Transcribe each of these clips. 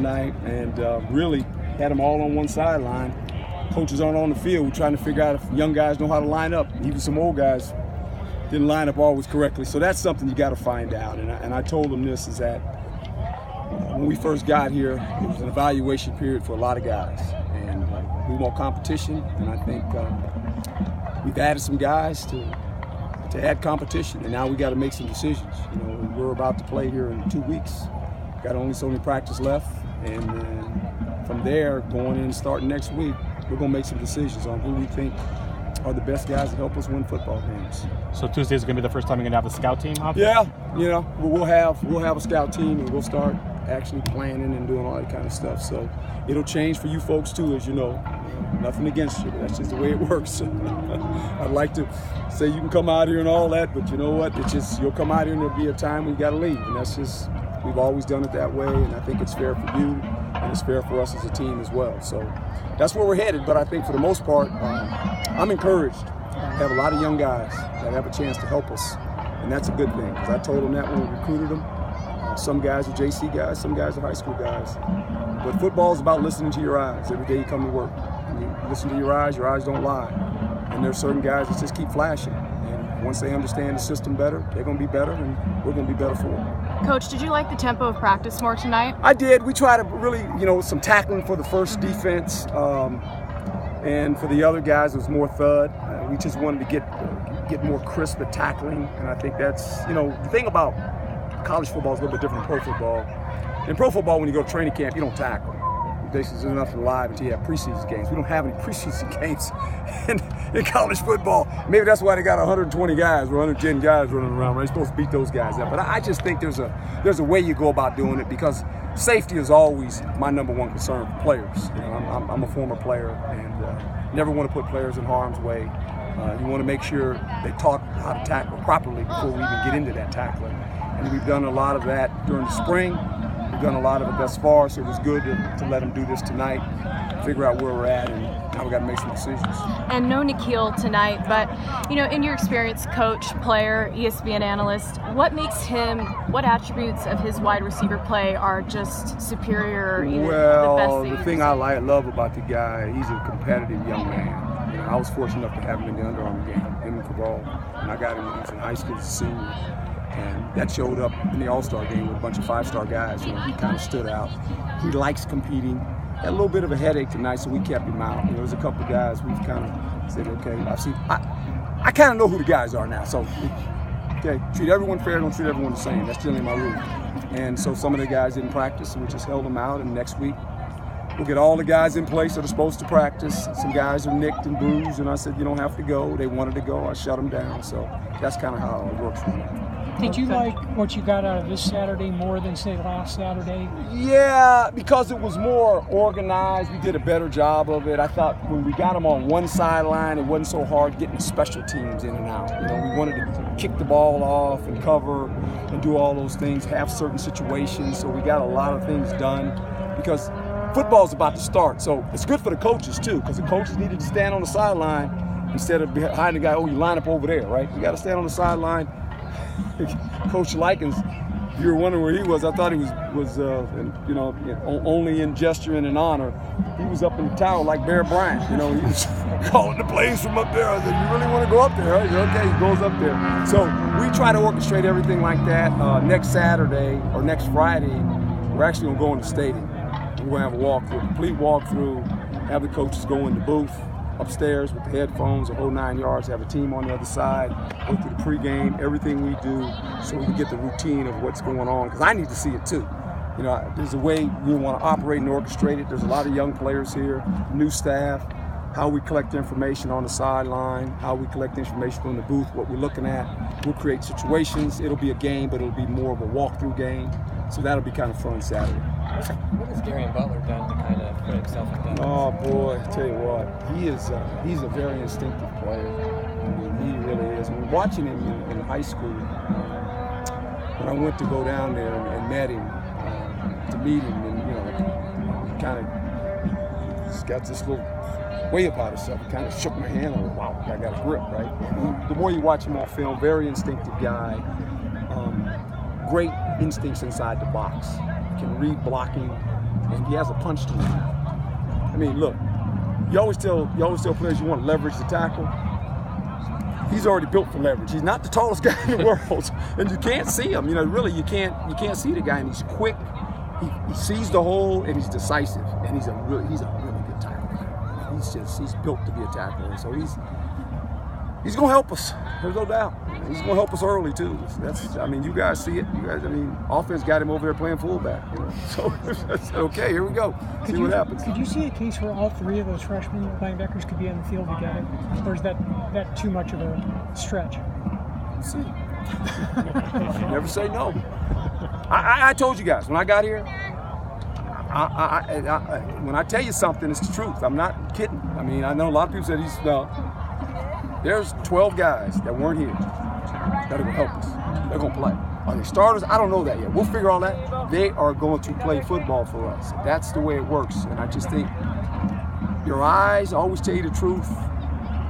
tonight, and really had them all on one sideline. Coaches aren't on the field. We're trying to figure out if young guys know how to line up. Even some old guys didn't line up always correctly. So that's something you got to find out. And I told them this, is that when we first got here, it was an evaluation period for a lot of guys. And we want competition, and I think we've added some guys to add competition, and now we got to make some decisions. You know, we're about to play here in 2 weeks. Got only so many practice left, and then from there, going in starting next week, we're going to make some decisions on who we think are the best guys to help us win football games. So Tuesday is going to be the first time you're going to have a scout team out there? Yeah, you know, we'll have a scout team, and we'll start actually planning and doing all that kind of stuff. So it'll change for you folks too, as you know. Nothing against you, but that's just the way it works. I'd like to say you can come out here and all that, but you know what? It's just, you'll come out here and there'll be a time when you got to leave, and that's just, we've always done it that way, and I think it's fair for you, and it's fair for us as a team as well. So that's where we're headed, but I think for the most part, I'm encouraged to have a lot of young guys that have a chance to help us, and that's a good thing, because I told them that when we recruited them. Some guys are JC guys, some guys are high school guys. But football is about listening to your eyes every day you come to work. And you listen to your eyes don't lie. And there's certain guys that just keep flashing. And once they understand the system better, they're going to be better, and we're going to be better for them. Coach, did you like the tempo of practice more tonight? I did. We tried to really, you know, some tackling for the first defense. And for the other guys, it was more thud. We just wanted to get more crisp at tackling. And I think that's, you know, the thing about college football is a little bit different than pro football. In pro football, when you go to training camp, you don't tackle. Basically, there's nothing live until you have preseason games. We don't have any preseason games in college football. Maybe that's why they got 120 guys or 110 guys running around. They're supposed to beat those guys up. But I just think there's a way you go about doing it, because safety is always my number one concern for players. You know, I'm a former player, and never want to put players in harm's way. You want to make sure they taught how to tackle properly before we even get into that tackling. And we've done a lot of that during the spring. We've done a lot of it thus far, so it was good to let them do this tonight, figure out where we're at, and now we got to make some decisions. And no Nikhil tonight, but you know, in your experience, coach, player, ESPN analyst, what attributes of his wide receiver play are just superior? Well, the thing I love about the guy, he's a competitive young man. You know, I was fortunate enough to have him in the Under Armour game, him and Cabral, and I got him when he was in high school as a senior. And that showed up in the All-Star game with a bunch of five-star guys. You know, he kind of stood out. He likes competing. Had a little bit of a headache tonight, so we kept him out. You know, there was a couple of guys we've kind of said, okay, I kind of know who the guys are now. So, okay, treat everyone fair, don't treat everyone the same. That's generally my rule. And so some of the guys didn't practice, so we just held them out. And next week, we'll get all the guys in place that are supposed to practice. Some guys are nicked and bruised, and I said, you don't have to go. They wanted to go. I shut them down. So that's kind of how it works for me. Did you like what you got out of this Saturday more than, say, last Saturday? Yeah, because it was more organized. We did a better job of it. I thought when we got them on one sideline, it wasn't so hard getting the special teams in and out. You know, we wanted to kick the ball off and cover and do all those things, have certain situations. So we got a lot of things done because football's about to start. So it's good for the coaches, too, because the coaches needed to stand on the sideline instead of behind the guy, oh, you line up over there, right? You got to stand on the sideline. Coach Likens, if you were wondering where he was, I thought he was you know, only in gesture and in honor. He was up in the tower like Bear Bryant. You know, he was calling the plays from up there. I said, you really want to go up there? Right? Okay, he goes up there. So we try to orchestrate everything like that. Next Saturday or next Friday, we're actually going to go in the stadium. We're going to have a walkthrough, a complete walkthrough, have the coaches go in the booth, upstairs with the headphones, the whole 9 yards, have a team on the other side, go through the pregame, everything we do, so we can get the routine of what's going on, because I need to see it too. You know, there's a way we want to operate and orchestrate it. There's a lot of young players here, new staff, how we collect information on the sideline, how we collect information from the booth, what we're looking at. We'll create situations. It'll be a game, but it'll be more of a walkthrough game. So that'll be kind of fun Saturday. What has Darian Butler done to kind of put himself in that? Oh boy, I tell you what, he's a very instinctive player. I mean, he really is. I mean, watching him in high school, when I went to go down there and met him, to meet him, and you know, kind of he's got this little way about himself. He kind of shook my hand and wow, I got a grip, right? The more you watch him on film, very instinctive guy. Great instincts inside the box. Can read blocking, and he has a punch to him. I mean, look, you always tell players you want to leverage the tackle. He's already built for leverage. He's not the tallest guy in the world, and you can't see him. You know, really, you can't see the guy, and he's quick. He sees the hole, and he's decisive, and he's a really good tackler. He's built to be a tackler, and so he's going to help us. There's no doubt. He's going to help us early too. I mean, you guys see it. Offense got him over there playing fullback. You know, so okay, here we go. See what happens. Could you see a case where all three of those freshman linebackers could be on the field together, or is that too much of a stretch? Let's see. Never say no. I told you guys when I got here. When I tell you something, it's the truth. I'm not kidding. I mean, I know a lot of people said there's 12 guys that weren't here that are going to help us. They're going to play. Are they starters? I don't know that yet. We'll figure all that. They are going to play football for us. That's the way it works. And I just think your eyes always tell you the truth,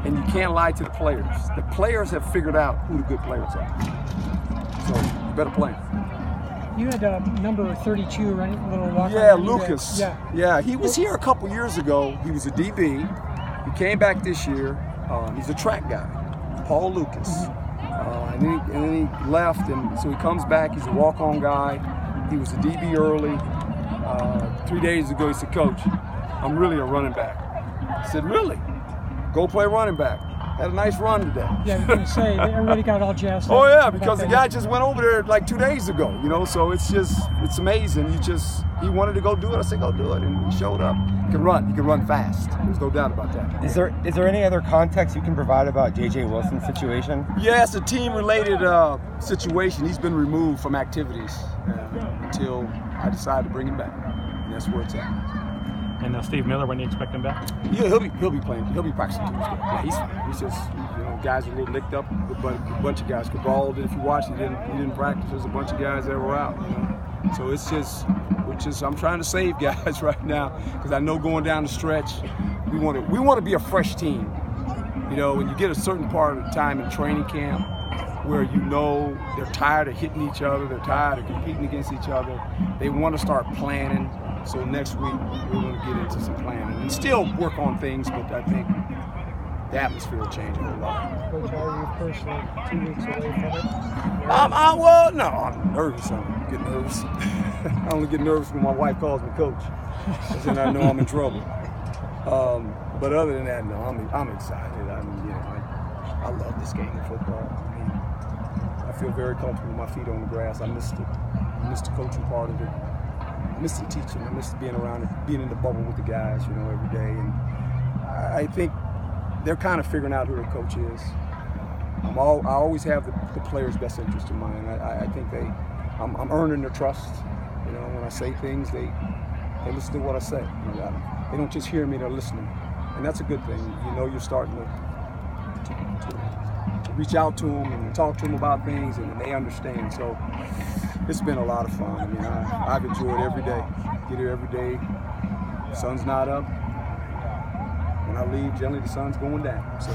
and you can't lie to the players. The players have figured out who the good players are. So you better play. You had number 32, right? A little walk. Yeah, Lucas. Yeah. He was here a couple years ago. He was a DB. He came back this year. He's a track guy, Paul Lucas. And then he left, and so he comes back. He's a walk-on guy. He was a DB early. 3 days ago, he said, "Coach, I'm really a running back." I said, "Really? Go play running back." Had a nice run today. Yeah, I was going to say, everybody got all jazzed up. Oh yeah, because the guy just went over there like 2 days ago, you know, so it's amazing. He wanted to go do it. I said, go do it, and he showed up. He can run fast. There's no doubt about that. Is there any other context you can provide about J.J. Wilson's situation? Yeah, it's a team-related situation. He's been removed from activities until I decided to bring him back, and that's where it's at. And Steve Miller, when do you expect him back? Yeah, he'll be playing. He'll be practicing Tuesday. Yeah, he's fine. He's just, guys are a little licked up. A bunch of guys. Cabral, if you watch, he didn't practice. There's a bunch of guys that were out. You know? So it's just I'm trying to save guys right now because I know going down the stretch, we want to be a fresh team. You know, when you get a certain part of the time in training camp where you know they're tired of hitting each other, they're tired of competing against each other, they want to start planning. So next week we're going to get into some planning and still work on things, but I think the atmosphere will change a whole lot. Coach, how are you personally 2 weeks away from it? Well, no, I'm nervous. I'm getting nervous. I only get nervous when my wife calls me coach, because then I know I'm in trouble. But other than that, no, I'm excited. I love this game of football. I mean, I feel very comfortable with my feet on the grass. I missed the coaching part of it. I miss the teaching. I miss being around it, being in the bubble with the guys, every day. And I think they're kind of figuring out who their coach is. I always have the players' best interest in mind. I think I'm earning their trust. When I say things, they listen to what I say. They don't just hear me; they're listening, and that's a good thing. You're starting to reach out to them and talk to them about things, and they understand. So it's been a lot of fun. I mean, I've enjoyed every day. Get here every day. The sun's not up. When I leave, generally the sun's going down. So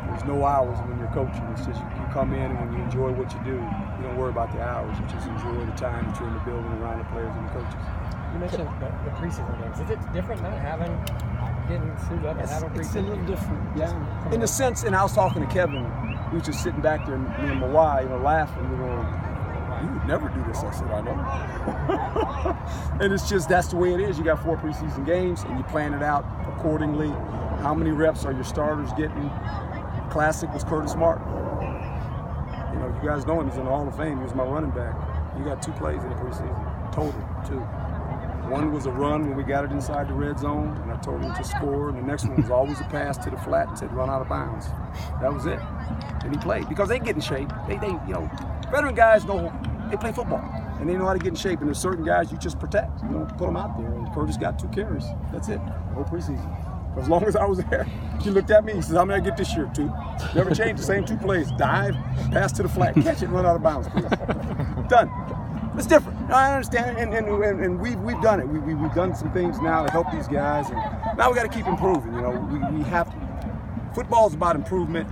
there's no hours when you're coaching. It's just you come in, and when you enjoy what you do, you don't worry about the hours. You just enjoy the time that you're in the building around the players and the coaches. You mentioned the preseason games. Is it different not getting suited up and having preseason? It's a little different, yeah. In the sense, and I was talking to Kevin, we were just sitting back there, me and Mawai, laughing. We were going, "You would never do this." I said, "I know." And it's just, that's the way it is. You got 4 preseason games, and you plan it out accordingly. How many reps are your starters getting? Classic was Curtis Martin. You guys know him. He's in the Hall of Fame. He was my running back. You got 2 plays in the preseason, total 2. One was a run when we got it inside the red zone, and I told him to score. And the next one was always a pass to the flat and said, "Run out of bounds." That was it. And he played because they get in shape. They veteran guys know they play football and they know how to get in shape. And there's certain guys you just protect. Put them out there. And Curtis got 2 carries. That's it. The whole preseason. As long as I was there, he looked at me. He says, "How many I get this year? 2. Never changed. The same 2 plays. Dive, pass to the flat, catch it, run out of bounds. Please." Done. It's different. I understand, and we've done it. We've done some things now to help these guys, and now we got to keep improving. We have to. Football is about improvement.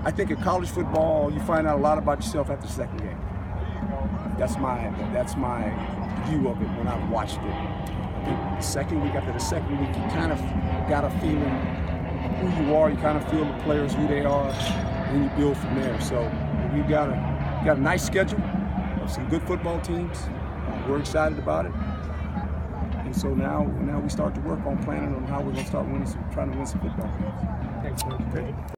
I think in college football, you find out a lot about yourself after the second game. That's my view of it when I've watched it. I think the second week, after the second week, you kind of got a feeling who you are. You kind of feel the players who they are, and then you build from there. So we've got a nice schedule of some good football teams. We're excited about it. And so now we start to work on planning on how we're going to start winning trying to win some football games. Thanks, Coach.